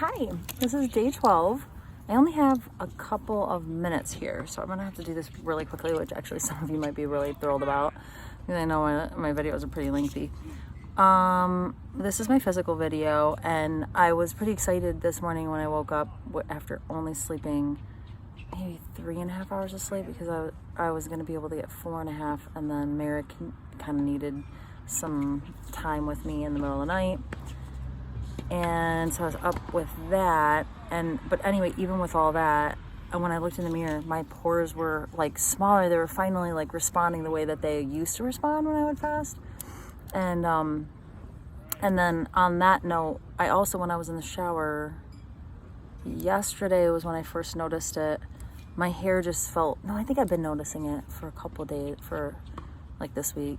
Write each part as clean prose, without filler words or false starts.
Hi, this is day 12. I only have a couple of minutes here, so I'm gonna have to do this really quickly, which actually some of you might be really thrilled about, because I know my videos are pretty lengthy. This is my physical video, and I was pretty excited this morning when I woke up after only sleeping maybe 3.5 hours of sleep, because I was gonna be able to get 4.5, and then Merrick kind of needed some time with me in the middle of the night. And so I was up with that, but anyway, even with all that, and when I looked in the mirror, my pores were like smaller. They were finally like responding the way that they used to respond when I would fast. And then on that note, I also, when I was in the shower yesterday was when I first noticed it. My hair just felt, no, I think I've been noticing it for a couple of days, for like this week.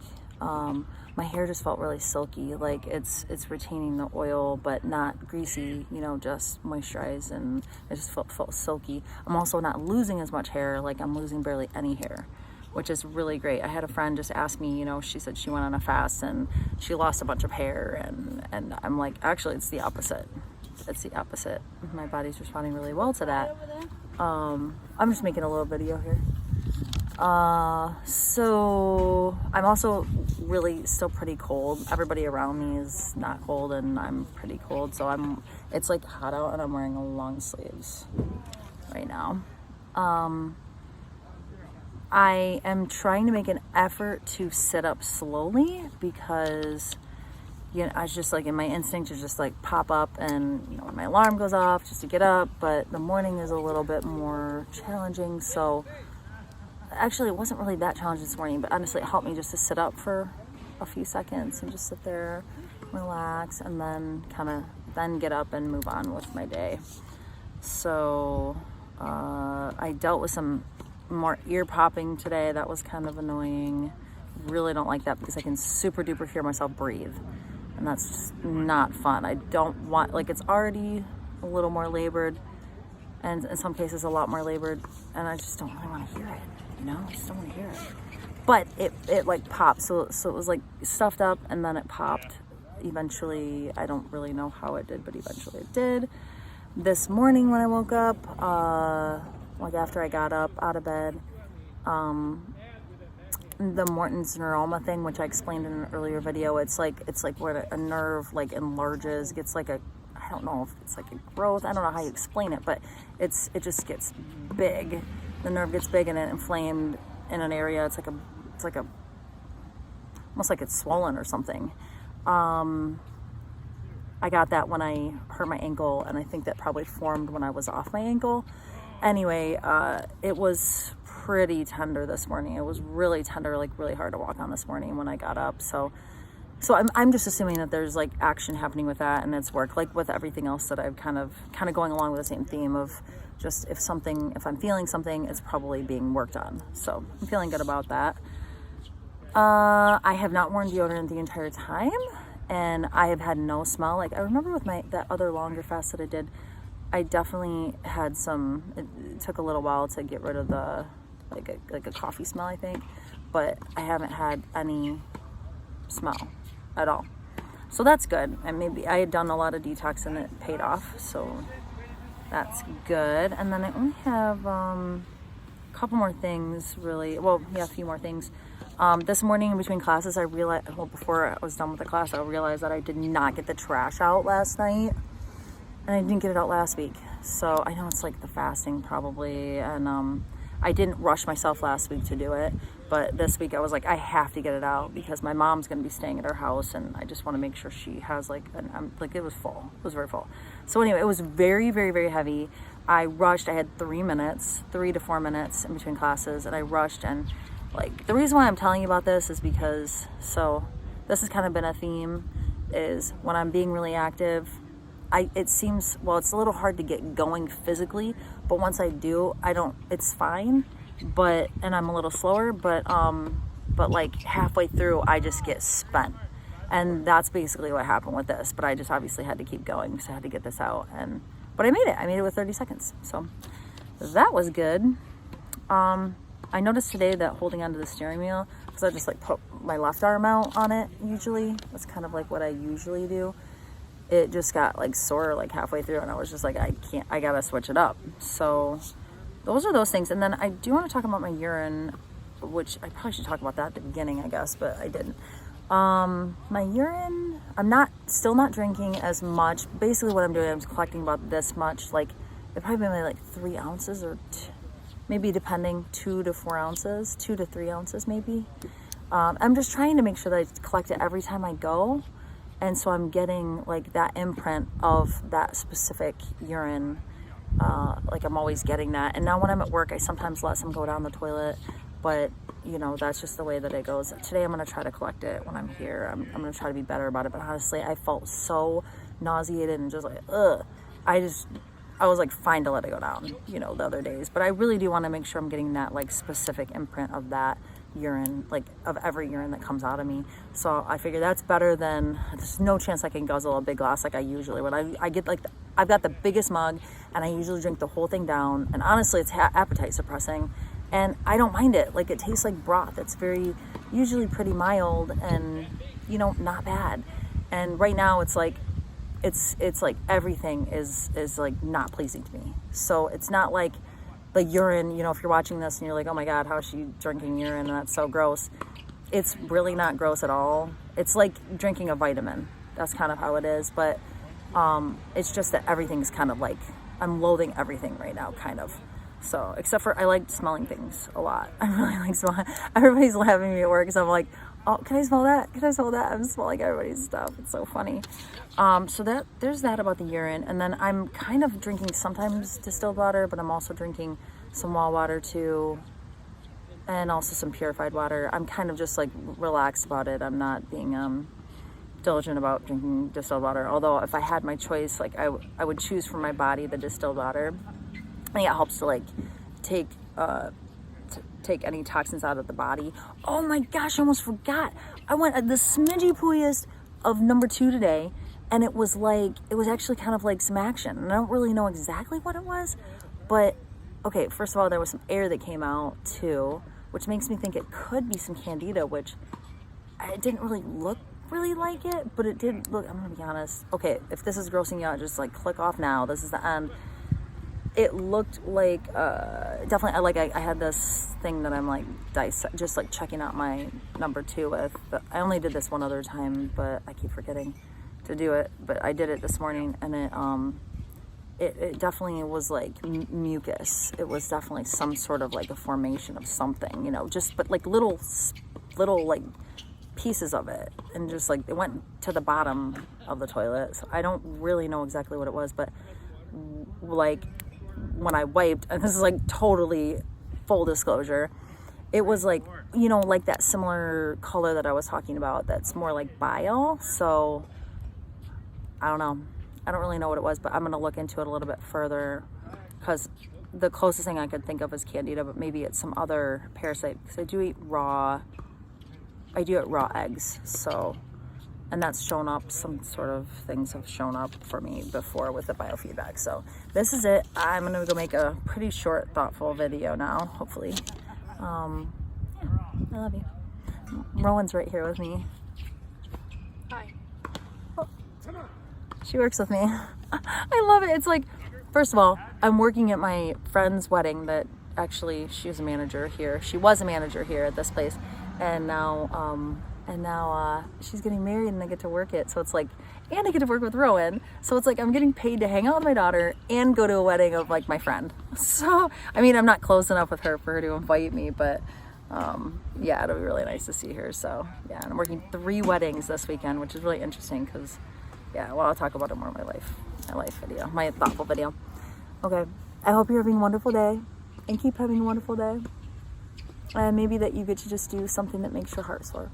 My hair just felt really silky, like it's retaining the oil but not greasy, just moisturized, and it just felt silky. I'm also not losing as much hair, like I'm losing barely any hair, which is really great. I had a friend just ask me, she said she went on a fast and she lost a bunch of hair, and I'm like, actually it's the opposite. It's the opposite. My body's responding really well to that. I'm just making a little video here. So I'm also really still pretty cold. Everybody around me is not cold, and I'm pretty cold. So it's like hot out, and I'm wearing long sleeves right now. I am trying to make an effort to sit up slowly, because I was just like, in my instinct to just like pop up and when my alarm goes off just to get up, but the morning is a little bit more challenging. So actually, it wasn't really that challenging this morning, but honestly, it helped me just to sit up for a few seconds and just sit there, relax, and then then get up and move on with my day. So I dealt with some more ear popping today. That was kind of annoying. Really don't like that, because I can super duper hear myself breathe, and that's just not fun. I don't want, like, it's already a little more labored, and in some cases a lot more labored, and I just don't really want to hear it. I just don't want to hear it. But it like popped, so it was like stuffed up, and then it popped. Eventually, I don't really know how it did, but eventually it did. This morning when I woke up, like after I got up out of bed, the Morton's neuroma thing, which I explained in an earlier video, it's like where a nerve like enlarges, gets like I don't know if it's like a growth, I don't know how you explain it, but it just gets big. The nerve gets big and it inflamed in an area. It's like almost like it's swollen or something. I got that when I hurt my ankle, and I think that probably formed when I was off my ankle. Anyway, it was pretty tender this morning. It was really tender, like really hard to walk on this morning when I got up. So I'm just assuming that there's like action happening with that, and it's work, like with everything else that I've kind of going along with the same theme of just if I'm feeling something, it's probably being worked on. So I'm feeling good about that. I have not worn deodorant the entire time, and I have had no smell. Like, I remember with that other longer fast that I did, I definitely had it took a little while to get rid of the like a coffee smell, I think, but I haven't had any smell at all. So that's good. And maybe I had done a lot of detox and it paid off, so that's good. And then I only have a couple more things, really. Well, yeah, a few more things. This morning in between classes, I realized, before I was done with the class, I realized that I did not get the trash out last night, and I didn't get it out last week. So I know it's like the fasting probably, and I didn't rush myself last week to do it, but this week I was like, I have to get it out, because my mom's going to be staying at her house, and I just want to make sure she has it was full. It was very full. So anyway, it was very, very, very heavy. I rushed. I had 3 to 4 minutes in between classes, and I rushed. And like, the reason why I'm telling you about this is because, so this has kind of been a theme, is when I'm being really active, it seems, it's a little hard to get going physically, but once I do, it's fine, and I'm a little slower, but like halfway through, I just get spent. And that's basically what happened with this, but I just obviously had to keep going, because I had to get this out, but I made it with 30 seconds, so that was good. I noticed today that holding onto the steering wheel, because I just like put my left arm out on it usually, that's kind of like what I usually do, it just got like sore like halfway through, and I was just like, I gotta switch it up. So those are those things. And then I do want to talk about my urine, which I probably should talk about that at the beginning, I guess, but I didn't. My urine, I'm still not drinking as much. Basically what I'm doing, I'm collecting about this much, like it probably been like 3 ounces or maybe depending 2 to 4 ounces, 2 to 3 ounces maybe. I'm just trying to make sure that I collect it every time I go. And so I'm getting like that imprint of that specific urine. Like I'm always getting that. And now when I'm at work, I sometimes let some go down the toilet, but you know, that's just the way that it goes. Today I'm going to try to collect it when I'm here. I'm going to try to be better about it. But honestly, I felt so nauseated and just like, ugh. I was like fine to let it go down, you know, the other days. But I really do want to make sure I'm getting that like specific imprint of that urine, like of every urine that comes out of me. So I figure that's better than, there's no chance I can guzzle a big glass like I usually would. I get like, I've got the biggest mug and I usually drink the whole thing down. And honestly, it's appetite suppressing. And I don't mind it. Like it tastes like broth. It's usually pretty mild and, you know, not bad. And right now it's like everything is like not pleasing to me. So it's not like the urine, you know, if you're watching this and you're like, oh my God, how is she drinking urine? And that's so gross. It's really not gross at all. It's like drinking a vitamin. That's kind of how it is. But it's just that everything's kind of like, I'm loathing everything right now, kind of. So, except for I like smelling things a lot. I really like smelling. Everybody's laughing at me at work because I'm like, oh, can I smell that? Can I smell that? I'm smelling everybody's stuff. It's so funny. So there's that about the urine. And then I'm kind of drinking sometimes distilled water, but I'm also drinking some well water too. And also some purified water. I'm kind of just like relaxed about it. I'm not being diligent about drinking distilled water. Although if I had my choice, like I would choose for my body the distilled water. I think it helps to like take any toxins out of the body. Oh my gosh, I almost forgot. I went at the smidgy pooiest of number 2 today, and it was actually kind of like some action. And I don't really know exactly what it was, but okay, first of all, there was some air that came out too, which makes me think it could be some candida, which it didn't really look really like it, but it did look, I'm gonna be honest. Okay, if this is grossing you out, just like click off now. This is the end. It looked like definitely like I had this thing that I'm like just like checking out my number 2 with. But I only did this one other time, but I keep forgetting to do it. But I did it this morning, and it definitely was like mucus. It was definitely some sort of like a formation of something, you know, but like little like pieces of it, and just like it went to the bottom of the toilet. So I don't really know exactly what it was, but like when I wiped, and this is like totally full disclosure, it was like, you know, like that similar color that I was talking about, that's more like bile. So I don't know, I don't really know what it was, but I'm going to look into it a little bit further, because the closest thing I could think of is candida, but maybe it's some other parasite, because I do eat raw eggs. So, and that's shown up, some sort of things have shown up for me before with the biofeedback. So this is it. I'm gonna go make a pretty short, thoughtful video now, hopefully. I love you. Rowan's right here with me. Hi. Oh, she works with me. I love it. It's like, first of all, I'm working at my friend's wedding that actually, she was a manager here. She was a manager here at this place. And now she's getting married and I get to work it. So it's like, and I get to work with Rowan. So it's like I'm getting paid to hang out with my daughter and go to a wedding of like my friend. So, I mean, I'm not close enough with her for her to invite me, but yeah, it'll be really nice to see her. So yeah, and I'm working 3 weddings this weekend, which is really interesting because, yeah, well, I'll talk about it more in my life video, my thoughtful video. Okay, I hope you're having a wonderful day and keep having a wonderful day. And maybe that you get to just do something that makes your heart soar.